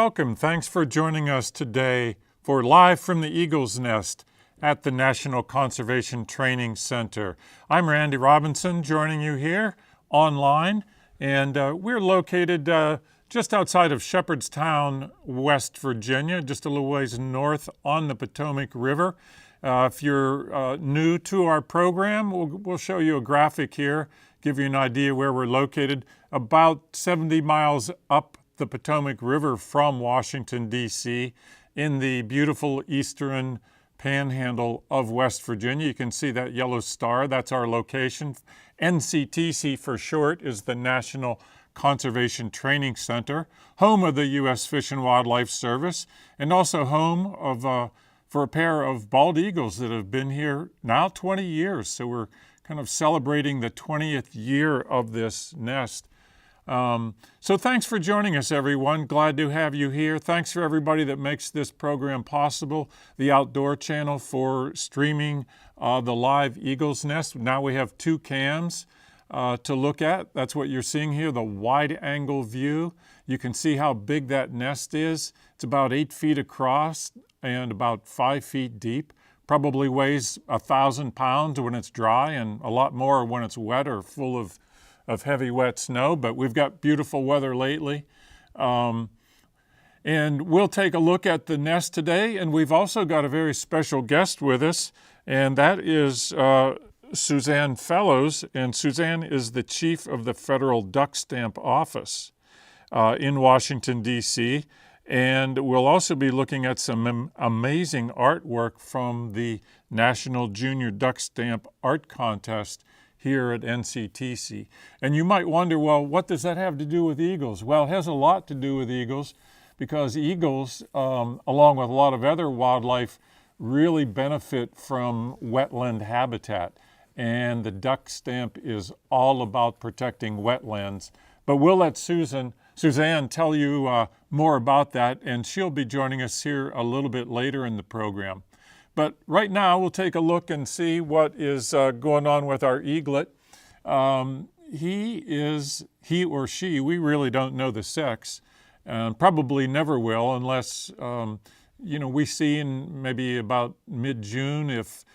welcome. Thanks for joining us today for Live from the Eagle's Nest at the National Conservation Training Center. I'm Randy Robinson, joining you here online, and we're located just outside of Shepherdstown, West Virginia, just a little ways north on the Potomac River. If you're new to our program, we'll show you a graphic here, give you an idea where we're located, about 70 miles up the Potomac River from Washington, D.C., in the beautiful eastern panhandle of West Virginia. You can see that yellow star, that's our location. NCTC for short is the National Conservation Training Center, home of the U.S. Fish and Wildlife Service, and also home of for a pair of bald eagles that have been here now 20 years. So we're kind of celebrating the 20th year of this nest. So thanks for joining us, everyone. Glad to have you here. Thanks for everybody that makes this program possible. The Outdoor Channel for streaming the live Eagle's Nest. Now we have two cams to look at. That's what you're seeing here, the wide angle view. You can see how big that nest is. It's about 8 feet across and about 5 feet deep. Probably weighs 1,000 pounds when it's dry and a lot more when it's wet or full of heavy wet snow, but we've got beautiful weather lately. And we'll take a look at the nest today, and we've also got a very special guest with us, and that is Suzanne Fellows, and Suzanne is the chief of the Federal Duck Stamp Office in Washington, D.C., and we'll also be looking at some amazing artwork from the National Junior Duck Stamp Art Contest here at NCTC. And you might wonder, well, what does that have to do with eagles? Well, it has a lot to do with eagles because eagles, along with a lot of other wildlife, really benefit from wetland habitat. And the duck stamp is all about protecting wetlands. But we'll let Suzanne tell you more about that, and she'll be joining us here a little bit later in the program. But right now, we'll take a look and see what is going on with our eaglet. He or she, we really don't know the sex, and probably never will unless, we see in maybe about mid-June, if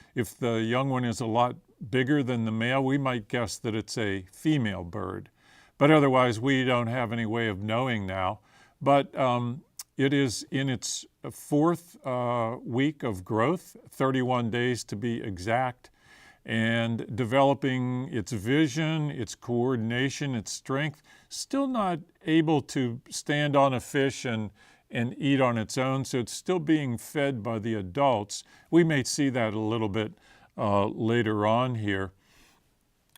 the young one is a lot bigger than the male, we might guess that it's a female bird. But otherwise, we don't have any way of knowing now. But it is in its fourth week of growth, 31 days to be exact, and developing its vision, its coordination, its strength, still not able to stand on a fish and eat on its own, so it's still being fed by the adults. We may see that a little bit later on here.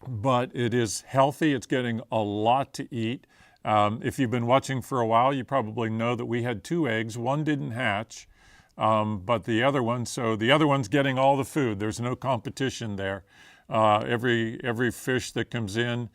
But it is healthy, it's getting a lot to eat. If you've been watching for a while, you probably know that we had 2 eggs. One didn't hatch, but the other one's getting all the food. There's no competition there. Every fish that comes in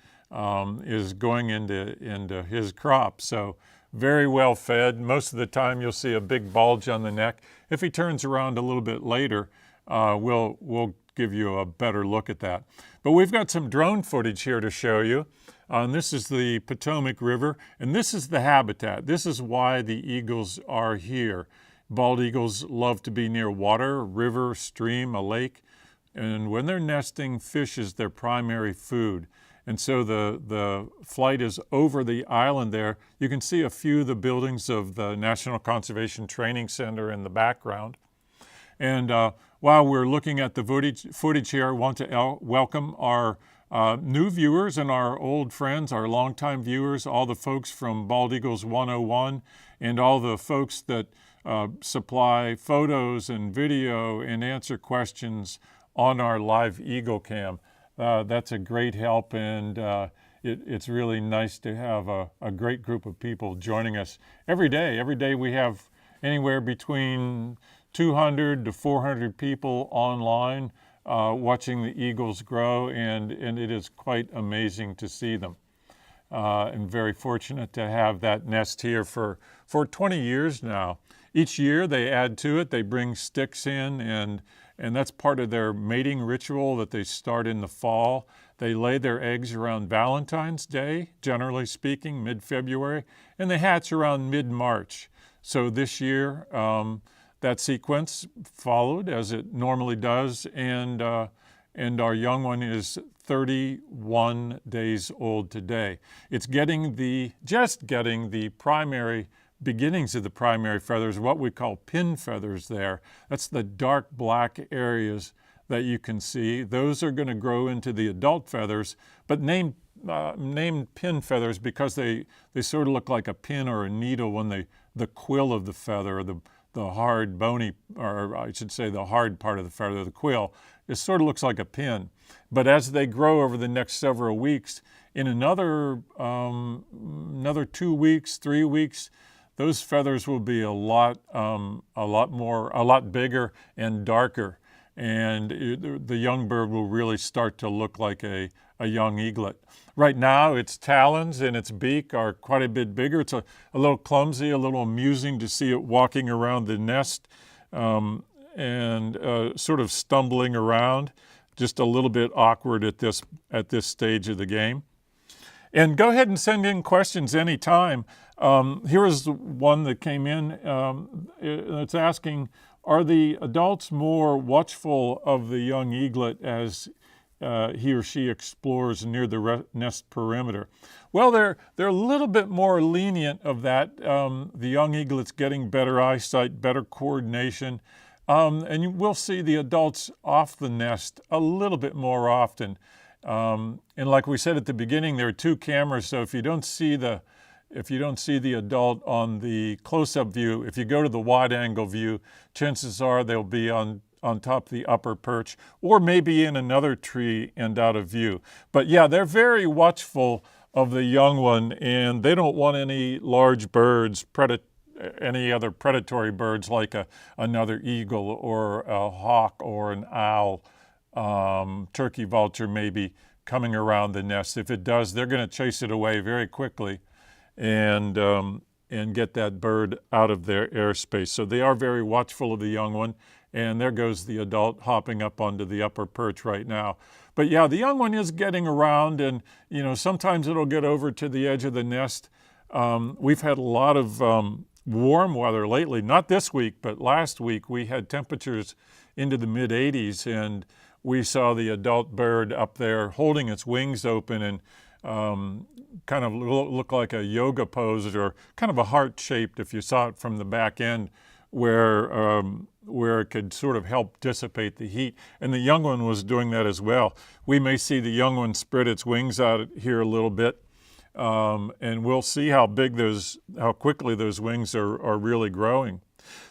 is going into his crop. So very well fed. Most of the time you'll see a big bulge on the neck. If he turns around a little bit later, we'll give you a better look at that. But we've got some drone footage here to show you. And this is the Potomac River, and this is the habitat. This is why the eagles are here. Bald eagles love to be near water, a river, stream, a lake, and when they're nesting, fish is their primary food. And so the flight is over the island there. You can see a few of the buildings of the National Conservation Training Center in the background. And while we're looking at the footage here, I want to welcome our new viewers and our old friends, our longtime viewers, all the folks from Bald Eagles 101 and all the folks that supply photos and video and answer questions on our live Eagle Cam. That's a great help, and it's really nice to have a great group of people joining us every day. Every day we have anywhere between 200 to 400 people online watching the eagles grow, and it is quite amazing to see them. I'm very fortunate to have that nest here for 20 years now. Each year they add to it, they bring sticks in, and that's part of their mating ritual that they start in the fall. They lay their eggs around Valentine's Day, generally speaking, mid-February, and they hatch around mid-March. So this year, that sequence followed as it normally does, and our young one is 31 days old today. It's just getting the primary beginnings of the primary feathers, what we call pin feathers there. That's the dark black areas that you can see. Those are going to grow into the adult feathers, but named pin feathers because they sort of look like a pin or a needle when the quill of the feather, the hard bony, or I should say the hard part of the feather, the quill, it sort of looks like a pin. But as they grow over the next several weeks, in another 2 weeks, 3 weeks, those feathers will be a lot bigger and darker, and the young bird will really start to look like a young eaglet. Right now, its talons and its beak are quite a bit bigger. It's a little clumsy, a little amusing to see it walking around the nest and sort of stumbling around, just a little bit awkward at this stage of the game. And go ahead and send in questions anytime. Here is one that came in. It's asking, are the adults more watchful of the young eaglet as he or she explores near the nest perimeter? Well, they're a little bit more lenient of that. The young eaglet's getting better eyesight, better coordination, and we'll see the adults off the nest a little bit more often. And like we said at the beginning, there are 2 cameras, so if you don't see the adult on the close-up view, if you go to the wide-angle view, chances are they'll be on top of the upper perch, or maybe in another tree and out of view. But yeah, they're very watchful of the young one, and they don't want any large birds, any other predatory birds like another eagle or a hawk or an owl, turkey vulture maybe, coming around the nest. If it does, they're going to chase it away very quickly and get that bird out of their airspace. So they are very watchful of the young one. And there goes the adult hopping up onto the upper perch right now. But yeah, the young one is getting around, and sometimes it'll get over to the edge of the nest. We've had a lot of warm weather lately, not this week, but last week we had temperatures into the mid-80s, and we saw the adult bird up there holding its wings open and kind of look like a yoga pose, or kind of a heart-shaped if you saw it from the back end, where it could sort of help dissipate the heat. And the young one was doing that as well. We may see the young one spread its wings out here a little bit, and we'll see how quickly those wings are really growing.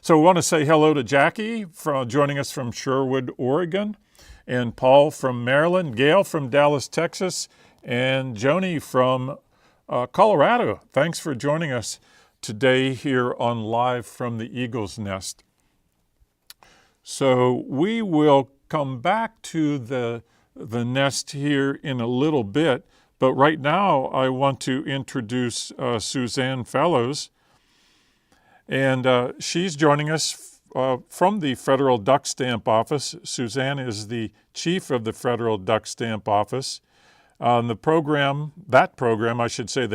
So we want to say hello to Jackie joining us from Sherwood, Oregon, and Paul from Maryland, Gail from Dallas, Texas, and Joni from Colorado. Thanks for joining us today here on Live from the Eagle's Nest. So we will come back to the nest here in a little bit, but right now I want to introduce Suzanne Fellows, and she's joining us from the Federal Duck Stamp Office. Suzanne is the chief of the Federal Duck Stamp Office. The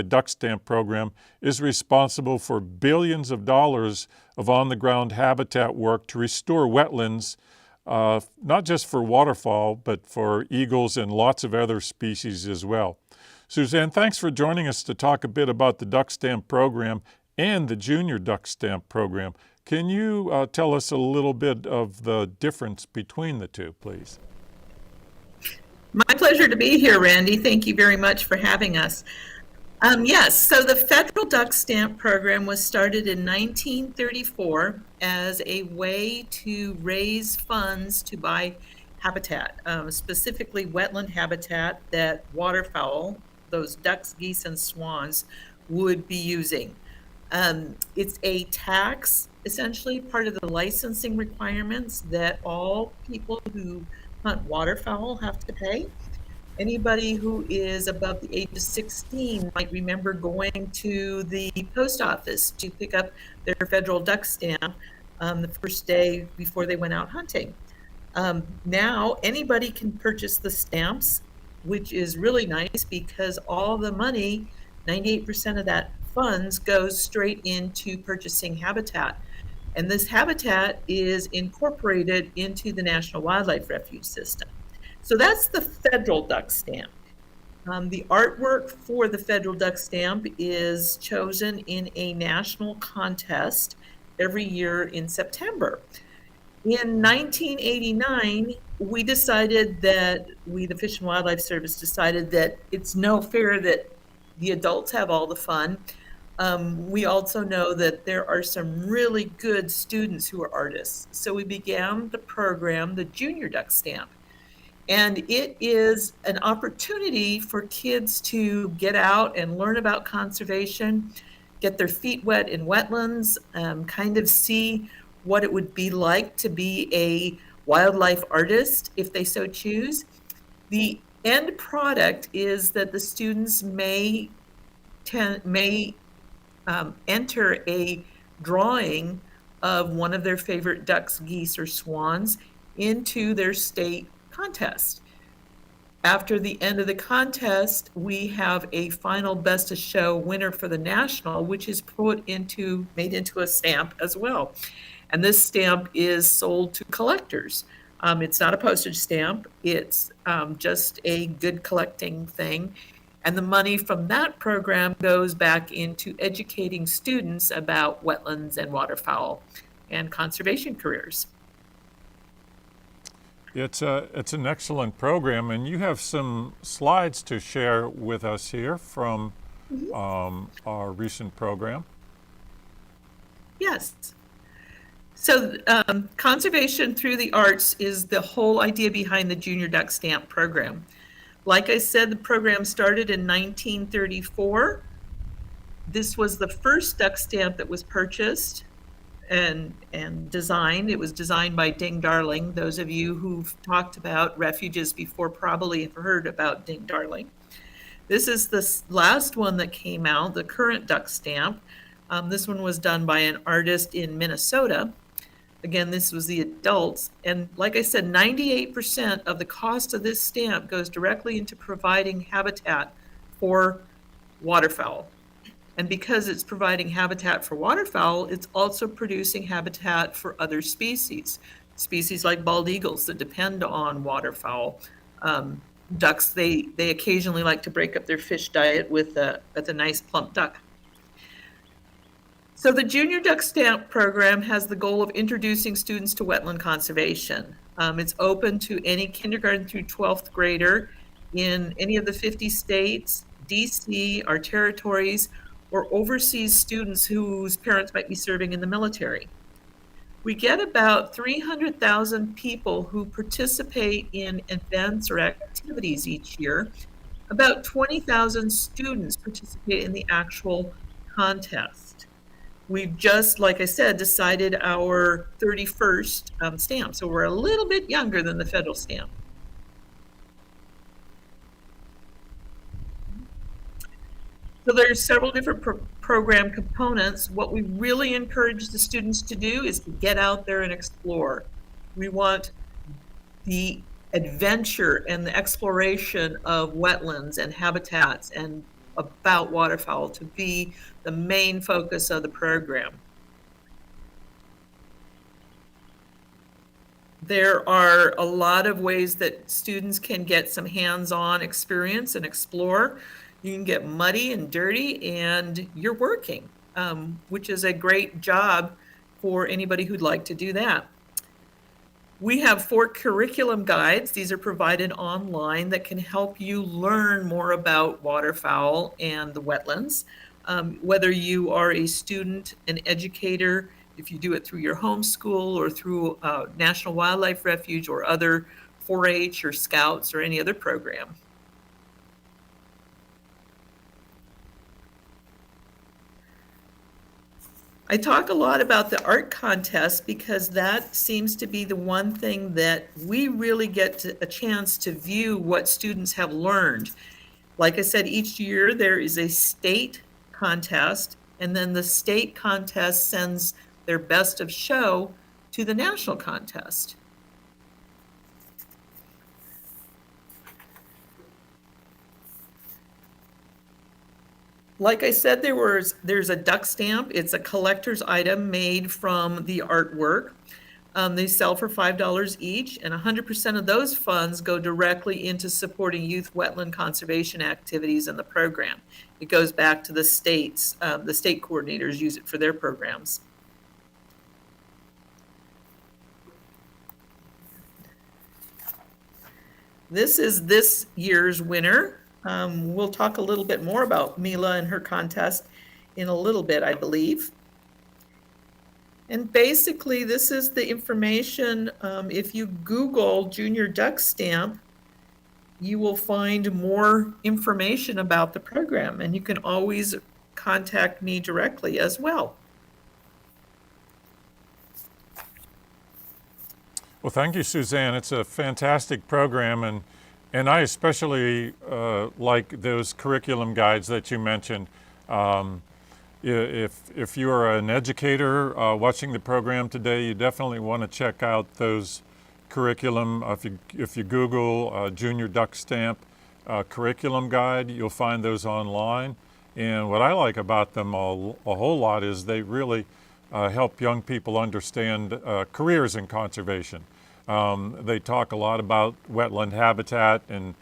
Duck Stamp program, is responsible for billions of dollars of on-the-ground habitat work to restore wetlands, not just for waterfowl, but for eagles and lots of other species as well. Suzanne, thanks for joining us to talk a bit about the Duck Stamp program and the Junior Duck Stamp program. Can you tell us a little bit of the difference between the two, please? My pleasure to be here, Randy. Thank you very much for having us. Yes, so the Federal Duck Stamp program was started in 1934 as a way to raise funds to buy habitat, specifically wetland habitat that waterfowl, those ducks, geese, and swans, would be using. It's a tax, essentially part of the licensing requirements that all people who hunt waterfowl have to pay. Anybody who is above the age of 16 might remember going to the post office to pick up their federal duck stamp the first day before they went out hunting. Now anybody can purchase the stamps, which is really nice because all the money, 98% of that funds goes straight into purchasing habitat. And this habitat is incorporated into the National Wildlife Refuge System. So that's the federal duck stamp. The artwork for the federal duck stamp is chosen in a national contest every year in September. In 1989, we decided that the Fish and Wildlife Service decided that it's no fair that the adults have all the fun. We also know that there are some really good students who are artists. So we began the program, the Junior Duck Stamp. And it is an opportunity for kids to get out and learn about conservation, get their feet wet in wetlands, kind of see what it would be like to be a wildlife artist if they so choose. The end product is that the students may enter a drawing of one of their favorite ducks, geese, or swans into their state contest. After the end of the contest, we have a final best of show winner for the national, which is made into a stamp as well. And this stamp is sold to collectors. It's not a postage stamp. It's just a good collecting thing. And the money from that program goes back into educating students about wetlands and waterfowl and conservation careers. It's an excellent program, and you have some slides to share with us here from our recent program. Yes. So conservation through the arts is the whole idea behind the Junior Duck Stamp program. Like I said, the program started in 1934. This was the first duck stamp that was purchased and designed. It was designed by Ding Darling. Those of you who've talked about refuges before probably have heard about Ding Darling. This is the last one that came out, the current duck stamp. This one was done by an artist in Minnesota. Again, this was the adults. And like I said, 98% of the cost of this stamp goes directly into providing habitat for waterfowl. And because it's providing habitat for waterfowl, it's also producing habitat for other species. Species like bald eagles that depend on waterfowl. Ducks, they occasionally like to break up their fish diet with a nice plump duck. So the Junior Duck Stamp program has the goal of introducing students to wetland conservation. It's open to any kindergarten through 12th grader in any of the 50 states, DC, our territories, or overseas students whose parents might be serving in the military. We get about 300,000 people who participate in events or activities each year. About 20,000 students participate in the actual contest. We've just, like I said, decided our 31st stamp, so we're a little bit younger than the federal stamp. So there's several different program components. What we really encourage the students to do is to get out there and explore. We want the adventure and the exploration of wetlands and habitats and about waterfowl to be the main focus of the program. There are a lot of ways that students can get some hands-on experience and explore. You can get muddy and dirty and you're working, which is a great job for anybody who'd like to do that. We have 4 curriculum guides. These are provided online that can help you learn more about waterfowl and the wetlands. Whether you are a student, an educator, if you do it through your home school or through National Wildlife Refuge or other 4-H or Scouts or any other program. I talk a lot about the art contest because that seems to be the one thing that we really get a chance to view what students have learned. Like I said, each year there is a state contest, and then the state contest sends their best of show to the national contest. Like I said, there's a duck stamp. It's a collector's item made from the artwork. They sell for $5 each, and 100% of those funds go directly into supporting youth wetland conservation activities in the program. It goes back to the states. The state coordinators use it for their programs. This is this year's winner. We'll talk a little bit more about Mila and her contest in a little bit, I believe. And basically, this is the information. If you Google Junior Duck Stamp, you will find more information about the program, and you can always contact me directly as well. Well, thank you, Suzanne. It's a fantastic program, and I especially like those curriculum guides that you mentioned. If you are an educator watching the program today, you definitely want to check out those curriculum. If you Google Junior Duck Stamp curriculum guide, you'll find those online. And what I like about them a whole lot is they really help young people understand careers in conservation. They talk a lot about wetland habitat and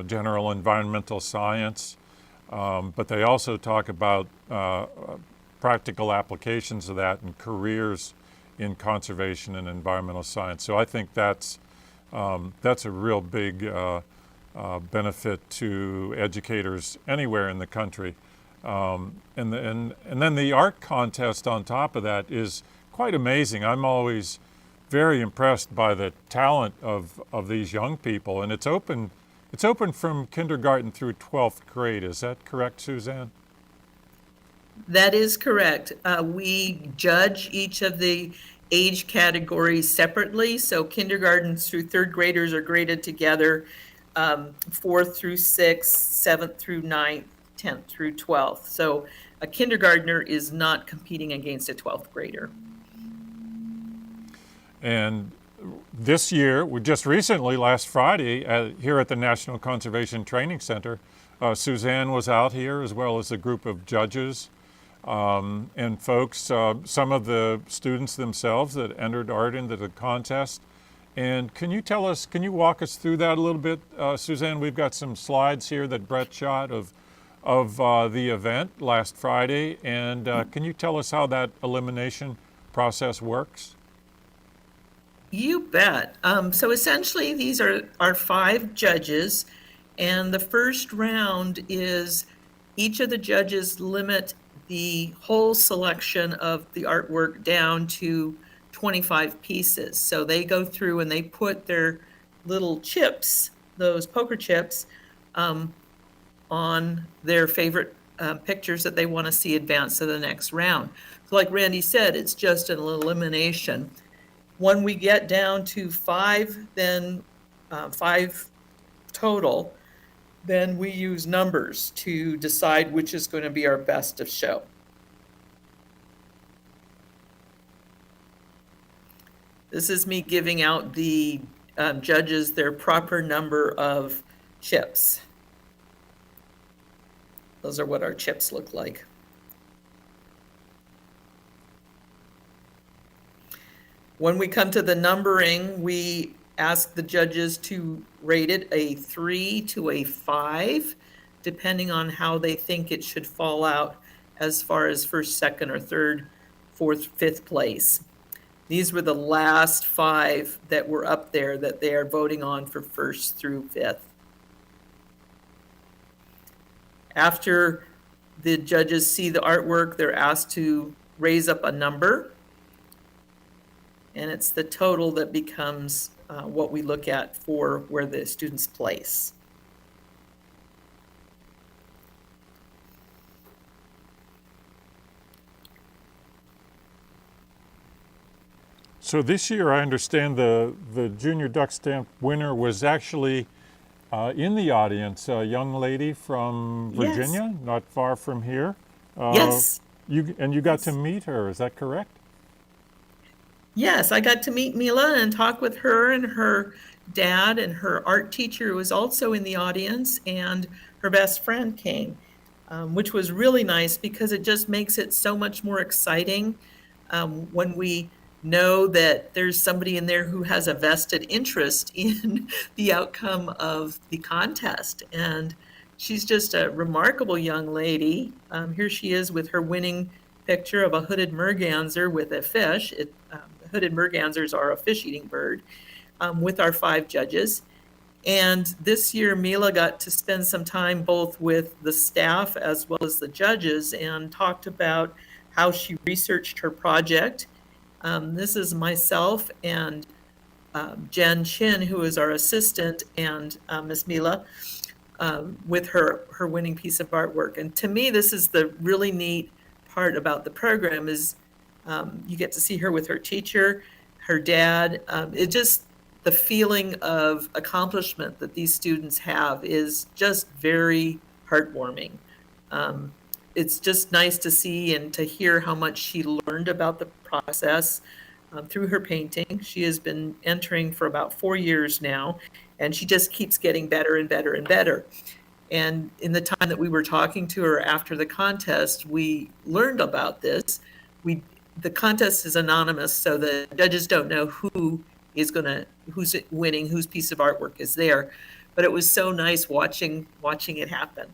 general environmental science, but they also talk about practical applications of that and careers in conservation and environmental science. So I think that's a real big benefit to educators anywhere in the country. And then the art contest on top of that is quite amazing. I'm always very impressed by the talent of these young people, and it's open from kindergarten through 12th grade. Is that correct, Suzanne? That is correct. We judge each of the age categories separately. So kindergarten through third graders are graded together, 4th through 6th, 7th through 9th, 10th through 12th. So a kindergartner is not competing against a 12th grader. And this year, just recently, last Friday, here at the National Conservation Training Center, Suzanne was out here as well as a group of judges and folks, some of the students themselves that entered art into the contest. And can you walk us through that a little bit, Suzanne? We've got some slides here that Brett shot of the event last Friday. And can you tell us how that elimination process works? You bet. So essentially, these are our 5 judges, and the first round is each of the judges limit the whole selection of the artwork down to 25 pieces. So they go through and they put their little chips, those poker chips, on their favorite pictures that they want to see advance to the next round. So like Randy said, it's just an elimination. When we get down to 5, then 5 total, then we use numbers to decide which is going to be our best of show. This is me giving out the judges their proper number of chips. Those are what our chips look like. When we come to the numbering, we ask the judges to rate it a 3 to a 5, depending on how they think it should fall out as far as first, second, or third, fourth, fifth place. These were the last 5 that were up there that they are voting on for first through fifth. After the judges see the artwork, they're asked to raise up a number, and it's the total that becomes what we look at for where the students place. So this year, I understand the Junior Duck Stamp winner was actually in the audience, a young lady from Virginia, Yes. not far from here. Yes. You got to meet her, is that correct? Yes, I got to meet Mila and talk with her and her dad, and her art teacher who was also in the audience, and her best friend came. which was really nice because it just makes it so much more exciting when we know that there's somebody in there who has a vested interest in the outcome of the contest. And she's just a remarkable young lady. Here she is with her winning picture of a hooded merganser with a fish. Hooded mergansers are a fish-eating bird, with our 5 judges. And this year, Mila got to spend some time both with the staff as well as the judges and talked about how she researched her project. This is myself and Jen Chin, who is our assistant, and Miss Mila with her winning piece of artwork. And to me, this is the really neat part about the program is you get to see her with her teacher, her dad. The feeling of accomplishment that these students have is just very heartwarming. It's just nice to see and to hear how much she learned about the process through her painting. She has been entering for about 4 years now, and she just keeps getting better and better and better. And in the time that we were talking to her after the contest, we learned about this. The contest is anonymous, so the judges don't know who's winning, whose piece of artwork is there. But it was so nice watching it happen.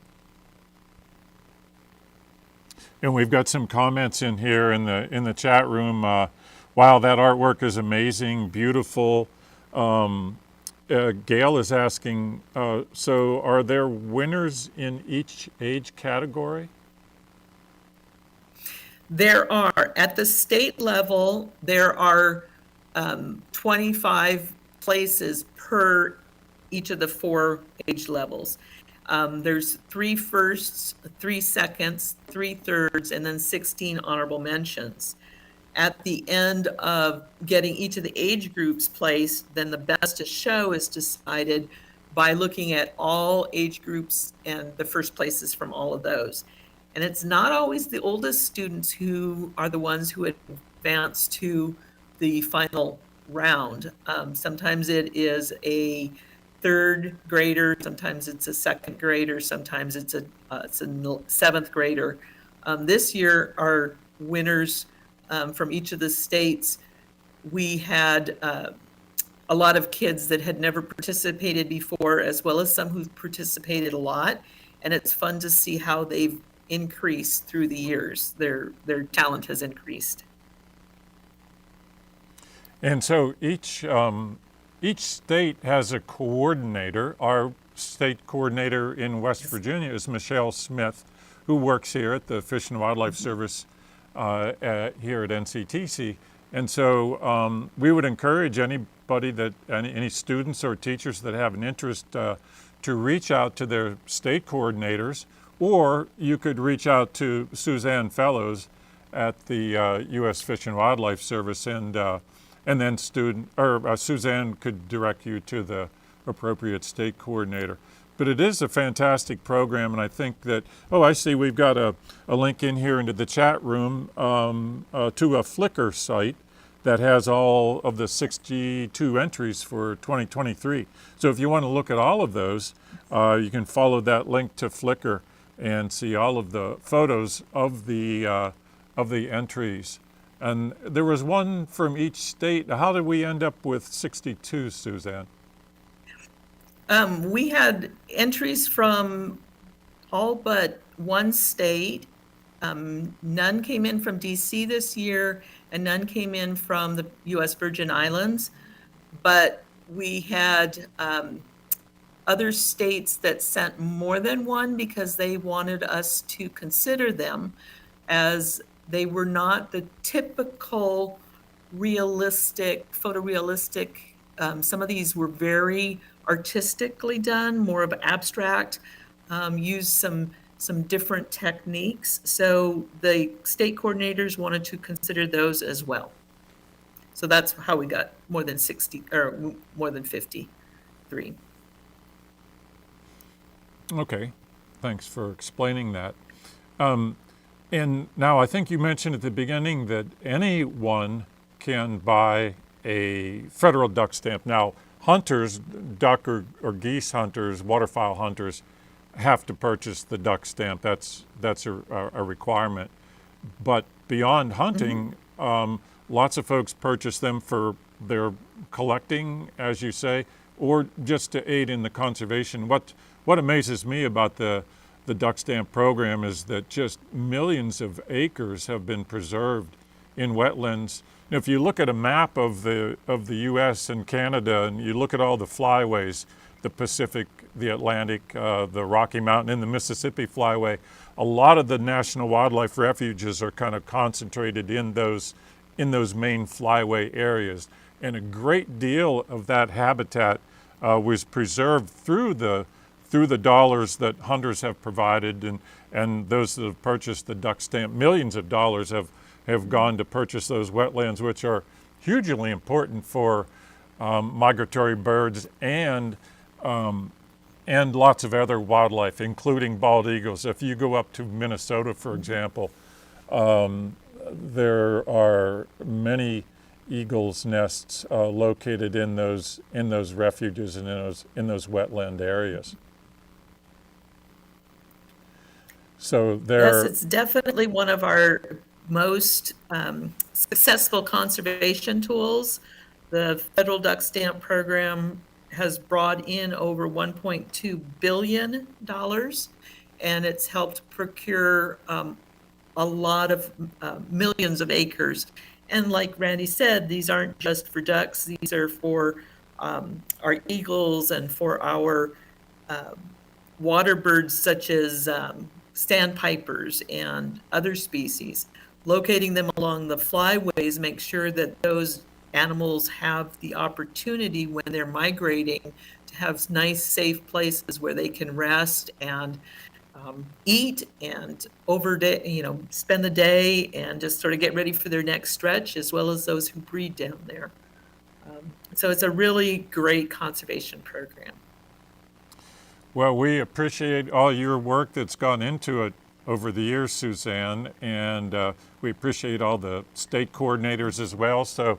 And we've got some comments in here in the chat room. Wow, that artwork is amazing, beautiful. Gail is asking, so are there winners in each age category? There are. At the state level, there are 25 places per each of the 4 age levels. There's 3 firsts, 3 seconds, 3 thirds, and then 16 honorable mentions. At the end of getting each of the age groups placed, then the best to show is decided by looking at all age groups and the first places from all of those. And it's not always the oldest students who are the ones who advance to the final round. Sometimes it is a 3rd grader, sometimes it's a 2nd grader, sometimes it's a 7th grader. This year, our winners from each of the states, we had a lot of kids that had never participated before, as well as some who've participated a lot. And it's fun to see how they've increased through the years. Their talent has increased. And so each state has a coordinator. Our state coordinator in West Virginia is Michelle Smith, who works here at the Fish and Wildlife Service here at NCTC. And so we would encourage anybody any students or teachers that have an interest to reach out to their state coordinators, or you could reach out to Suzanne Fellows at the U.S. Fish and Wildlife Service, and then Suzanne could direct you to the appropriate state coordinator. But it is a fantastic program, and I think that, I see we've got a link in here into the chat room to a Flickr site that has all of the 62 entries for 2023. So if you want to look at all of those, you can follow that link to Flickr and see all of the photos of the entries. And there was one from each state. How did we end up with 62, Suzanne? We had entries from all but one state. None came in from DC this year, and none came in from the U.S. Virgin Islands. But we had other states that sent more than one because they wanted us to consider them, as they were not the typical photorealistic. Some of these were very artistically done, more of abstract, used some different techniques. So the state coordinators wanted to consider those as well. So that's how we got more than 60 or more than 53. Okay, thanks for explaining that. And now I think you mentioned at the beginning that anyone can buy a federal duck stamp. Now, hunters, duck or geese hunters, waterfowl hunters, have to purchase the duck stamp. That's a requirement. But beyond hunting, lots of folks purchase them for their collecting, as you say, or just to aid in the conservation. What amazes me about the duck stamp program is that just millions of acres have been preserved in wetlands. Now, if you look at a map of the U.S. and Canada, and you look at all the flyways, the Pacific, the Atlantic, the Rocky Mountain, and the Mississippi flyway, a lot of the national wildlife refuges are kind of concentrated in those main flyway areas. And a great deal of that habitat was preserved through the dollars that hunters have provided, and those that have purchased the duck stamp. Millions of dollars have gone to purchase those wetlands, which are hugely important for migratory birds and lots of other wildlife, including bald eagles. If you go up to Minnesota, for example, there are many eagles' nests located in those refuges and in those wetland areas. So yes, it's definitely one of our most successful conservation tools. The federal duck stamp program has brought in over $1.2 billion, and it's helped procure a lot of millions of acres. And like Randy said, these aren't just for ducks, these are for our eagles and for our water birds such as sandpipers and other species. Locating them along the flyways makes sure that those animals have the opportunity when they're migrating to have nice, safe places where they can rest and eat and spend the day and just sort of get ready for their next stretch, as well as those who breed down there. So it's a really great conservation program. Well, we appreciate all your work that's gone into it over the years, Suzanne, and we appreciate all the state coordinators as well. So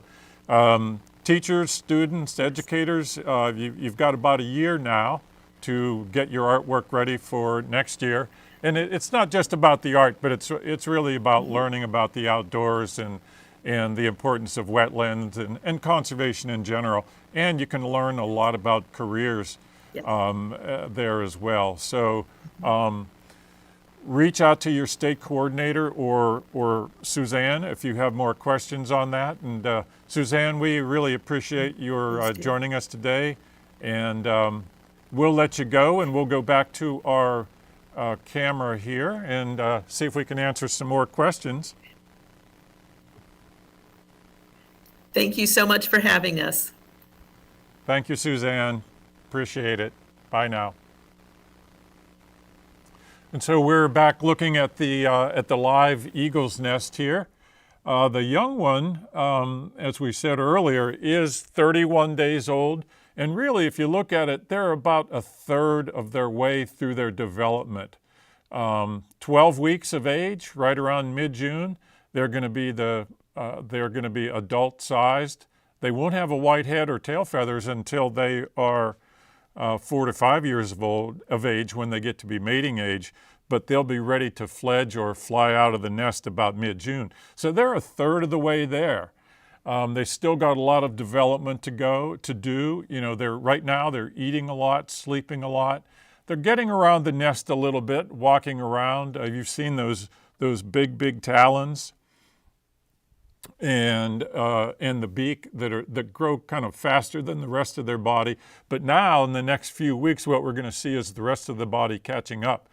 teachers, students, educators, you've got about a year now to get your artwork ready for next year. And it's not just about the art, but it's really about learning about the outdoors and the importance of wetlands and conservation in general. And you can learn a lot about careers there as well. So reach out to your state coordinator or Suzanne if you have more questions on that. And Suzanne, we really appreciate your joining us today. And we'll let you go, and we'll go back to our camera here and see if we can answer some more questions. Thank you so much for having us. Thank you, Suzanne. Appreciate it. Bye now. And so we're back looking at the live eagle's nest here. The young one, as we said earlier, is 31 days old. And really, if you look at it, they're about a third of their way through their development. 12 weeks of age, right around mid-June, they're going to be adult-sized. They won't have a white head or tail feathers until they are 4 to 5 years of age when they get to be mating age, but they'll be ready to fledge or fly out of the nest about mid-June. So they're a third of the way there. They still got a lot of development to do. You know, right now they're eating a lot, sleeping a lot. They're getting around the nest a little bit, walking around. You've seen those big talons and the beak that grow kind of faster than the rest of their body. But now in the next few weeks, what we're going to see is the rest of the body catching up.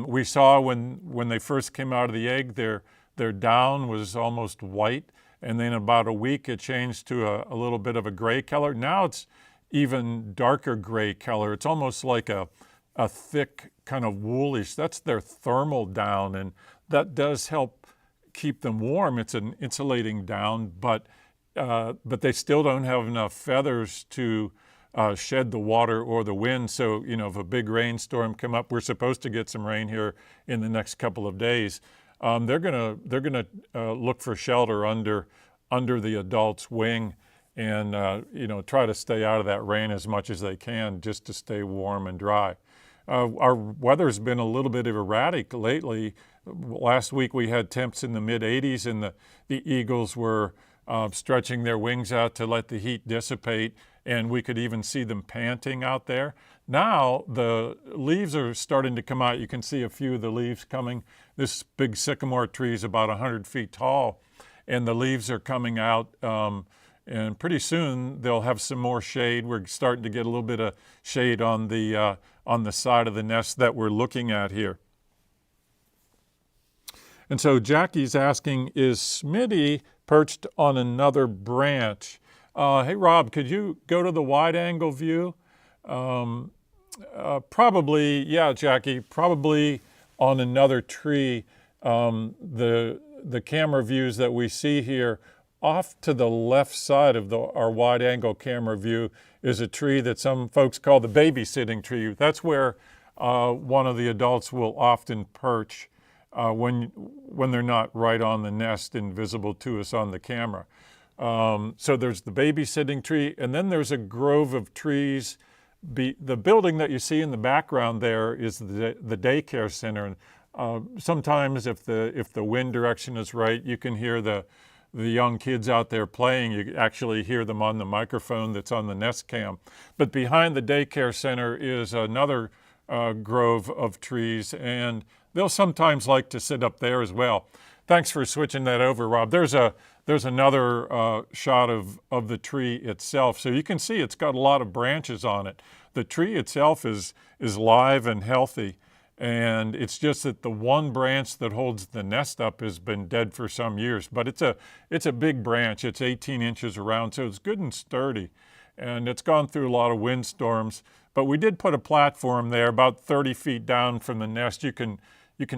We saw when they first came out of the egg, their down was almost white. And then about a week, it changed to a little bit of a gray color. Now it's even darker gray color. It's almost like a thick kind of woolish. That's their thermal down, and that does help keep them warm. It's an insulating down, but they still don't have enough feathers to shed the water or the wind. So, you know, if a big rainstorm come up, we're supposed to get some rain here in the next couple of days. They're gonna look for shelter under the adult's wing, and try to stay out of that rain as much as they can, just to stay warm and dry. our weather's been a little bit erratic lately. Last week we had temps in the mid-80s, and the eagles were stretching their wings out to let the heat dissipate, and we could even see them panting out there. Now the leaves are starting to come out. You can see a few of the leaves coming. This big sycamore tree is about 100 feet tall, and the leaves are coming out. And pretty soon they'll have some more shade. We're starting to get a little bit of shade on the side of the nest that we're looking at here. And so Jackie's asking, is Smitty perched on another branch? Hey, Rob, could you go to the wide angle view? Probably, yeah, Jackie, probably on another tree. The camera views that we see here, off to the left side of our wide angle camera view is a tree that some folks call the babysitting tree. That's where one of the adults will often perch when they're not right on the nest and visible to us on the camera. So there's the babysitting tree, and then there's a grove of trees. The building that you see in the background there is the daycare center. And sometimes if the wind direction is right, you can hear the young kids out there playing. You actually hear them on the microphone that's on the Nest Cam. But behind the daycare center is another grove of trees, and they'll sometimes like to sit up there as well. Thanks for switching that over, Rob. There's another shot of the tree itself. So you can see it's got a lot of branches on it. The tree itself is live and healthy. And it's just that the one branch that holds the nest up has been dead for some years. But it's a big branch. It's 18 inches around, so it's good and sturdy. And it's gone through a lot of windstorms. But we did put a platform there about 30 feet down from the nest. You can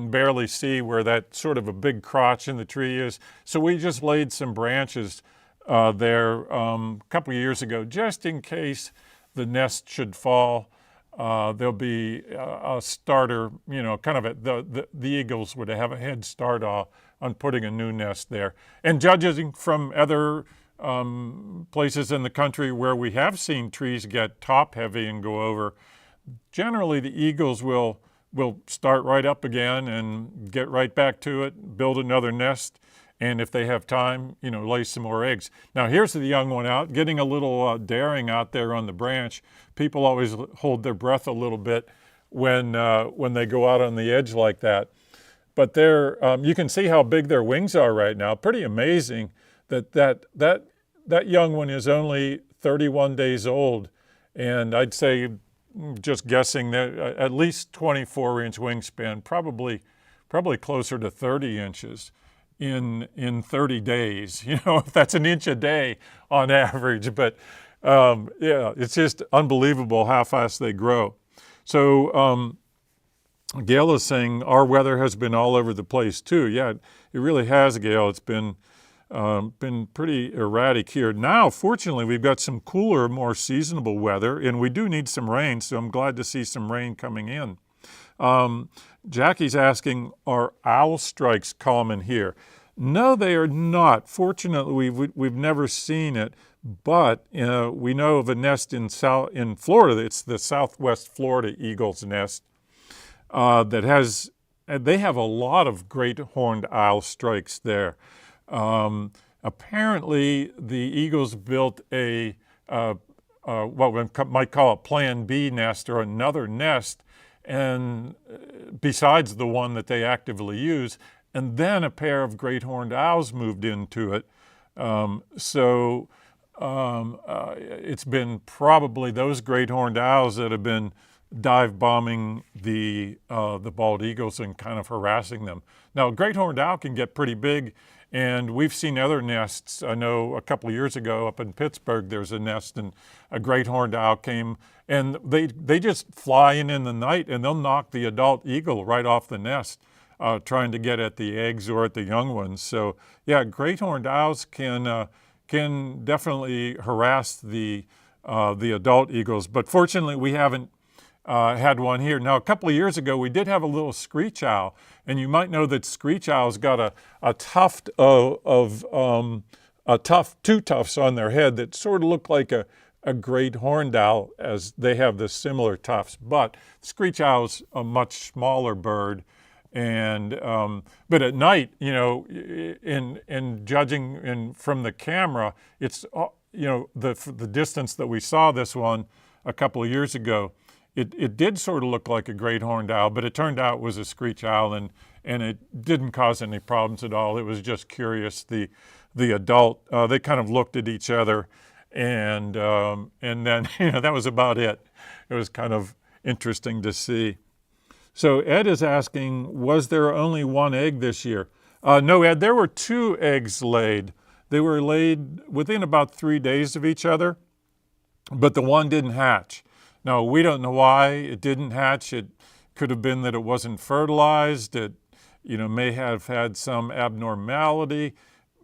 barely see where that sort of a big crotch in the tree is. So we just laid some branches there a couple of years ago, just in case the nest should fall. There'll be a starter, kind of the eagles would have a head start on putting a new nest there. And judging from other places in the country where we have seen trees get top heavy and go over, generally the eagles will start right up again and get right back to it, build another nest, and if they have time, lay some more eggs. Now here's the young one out, getting a little daring out there on the branch. People always hold their breath a little bit when they go out on the edge like that. But you can see how big their wings are right now. Pretty amazing that young one is only 31 days old, and I'd say, just guessing, that at least 24-inch wingspan, probably closer to 30 inches. In 30 days, if that's an inch a day on average. But yeah, it's just unbelievable how fast they grow. So Gail is saying our weather has been all over the place too. Yeah, it really has, Gail. It's been pretty erratic here. Now, fortunately, we've got some cooler, more seasonable weather, and we do need some rain, so I'm glad to see some rain coming in. Jackie's asking, are owl strikes common here? No, they are not. Fortunately, we've never seen it, but we know of a nest in Florida. It's the Southwest Florida eagle's nest that they have a lot of great horned owl strikes there. Apparently, the eagles built what we might call a Plan B nest, or another nest, and besides the one that they actively use, and then a pair of great horned owls moved into it. It's been probably those great horned owls that have been dive bombing the bald eagles and kind of harassing them. Now, a great horned owl can get pretty big, and we've seen other nests. I know a couple of years ago up in Pittsburgh, there's a nest, and a great horned owl came, and they just fly in the night, and they'll knock the adult eagle right off the nest, trying to get at the eggs or at the young ones. So yeah, great horned owls can definitely harass the adult eagles, but fortunately we haven't had one here. Now, a couple of years ago, we did have a little screech owl, and you might know that screech owls got a tuft two tufts on their head that sort of look like a a great horned owl, as they have the similar tufts. But screech owl's a much smaller bird, and but at night, in judging from the camera, it's the distance that we saw this one a couple of years ago, it did sort of look like a great horned owl, but it turned out it was a screech owl, and it didn't cause any problems at all. It was just curious. The adult, they kind of looked at each other, and then that was about it. It was kind of interesting to see. So Ed is asking, was there only one egg this year? No, Ed, there were 2 eggs laid. They were laid within about 3 days of each other, but the one didn't hatch. Now, we don't know why it didn't hatch. It could have been that it wasn't fertilized. It may have had some abnormality.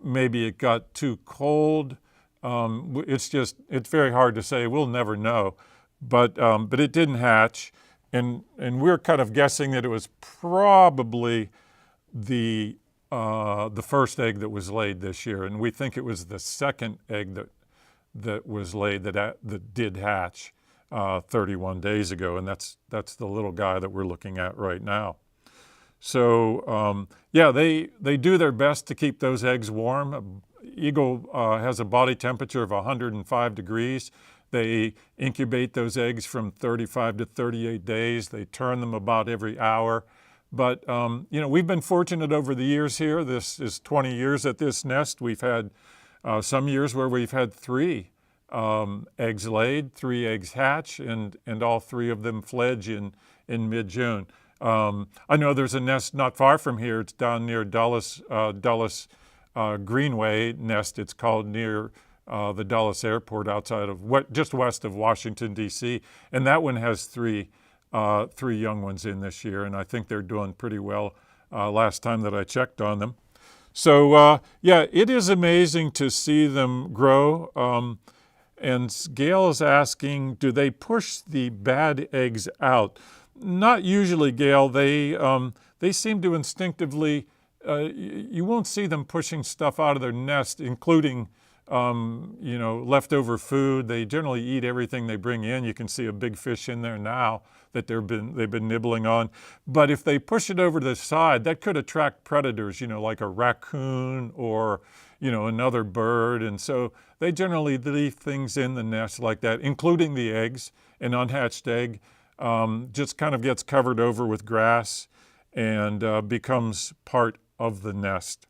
Maybe it got too cold. It's very hard to say. We'll never know. But it didn't hatch. And we're kind of guessing that it was probably the first egg that was laid this year, and we think it was the second egg that was laid that did hatch 31 days ago, and that's the little guy that we're looking at right now. So they do their best to keep those eggs warm. Eagle has a body temperature of 105 degrees. They incubate those eggs from 35 to 38 days. They turn them about every hour. But, we've been fortunate over the years here. This is 20 years at this nest. We've had some years where we've had 3 eggs laid, 3 eggs hatch, and all 3 of them fledge in mid-June. I know there's a nest not far from here. It's down near Dulles Greenway nest. It's called near the Dulles Airport outside of just west of Washington, D.C. And that one has 3 young ones in this year, and I think they're doing pretty well last time that I checked on them. So, it is amazing to see them grow. And Gail is asking, do they push the bad eggs out? Not usually, Gail. They seem to instinctively, you won't see them pushing stuff out of their nest, including leftover food. They generally eat everything they bring in. You can see a big fish in there now that they've been nibbling on. But if they push it over to the side, that could attract predators, like a raccoon or, another bird. And so they generally leave things in the nest like that, including the eggs. An unhatched egg just kind of gets covered over with grass and becomes part of the nest.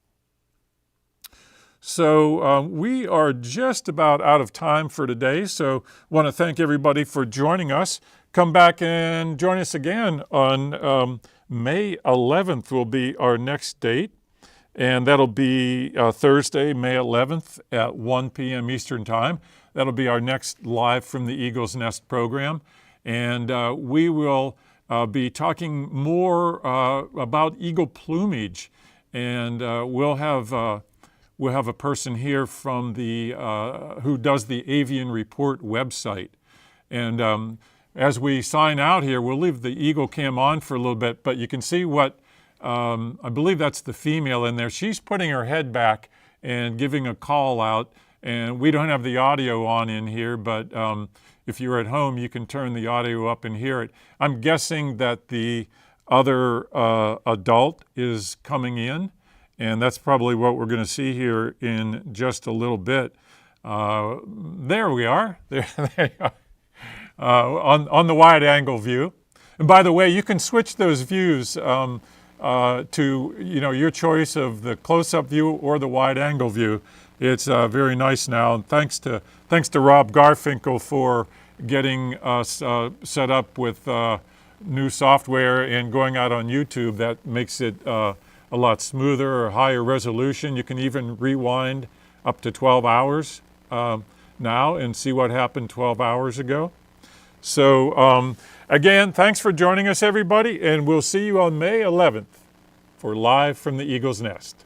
So we are just about out of time for today, so want to thank everybody for joining us. Come back and join us again on May 11th will be our next date, and that'll be Thursday, May 11th at 1 p.m. Eastern Time. That'll be our next Live from the Eagle's Nest program, and we will be talking more about eagle plumage, and we'll have a person here from the who does the Avian Report website. And as we sign out here, we'll leave the eagle cam on for a little bit, but you can see what, I believe that's the female in there. She's putting her head back and giving a call out, and we don't have the audio on in here, but if you're at home, you can turn the audio up and hear it. I'm guessing that the other adult is coming in, and that's probably what we're going to see here in just a little bit. There we are. There they are. On the wide angle view. And by the way, you can switch those views to your choice of the close-up view or the wide angle view. It's very nice now. And thanks to Rob Garfinkel for getting us set up with new software and going out on YouTube. That makes it a lot smoother or higher resolution. You can even rewind up to 12 hours now and see what happened 12 hours ago. So again, thanks for joining us, everybody, and we'll see you on May 11th for Live from the Eagle's Nest.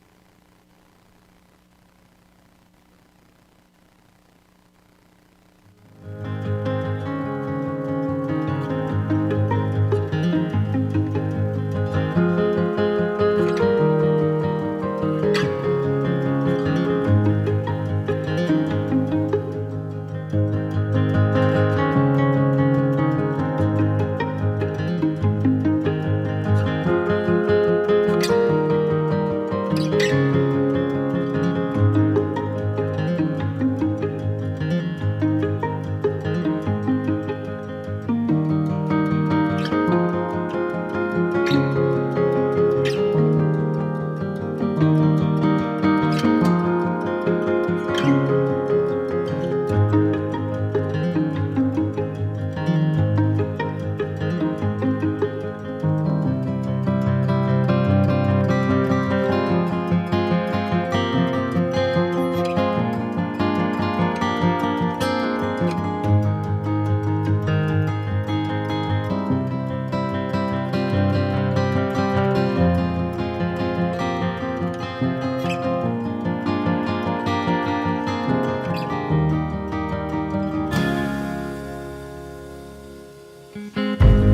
you.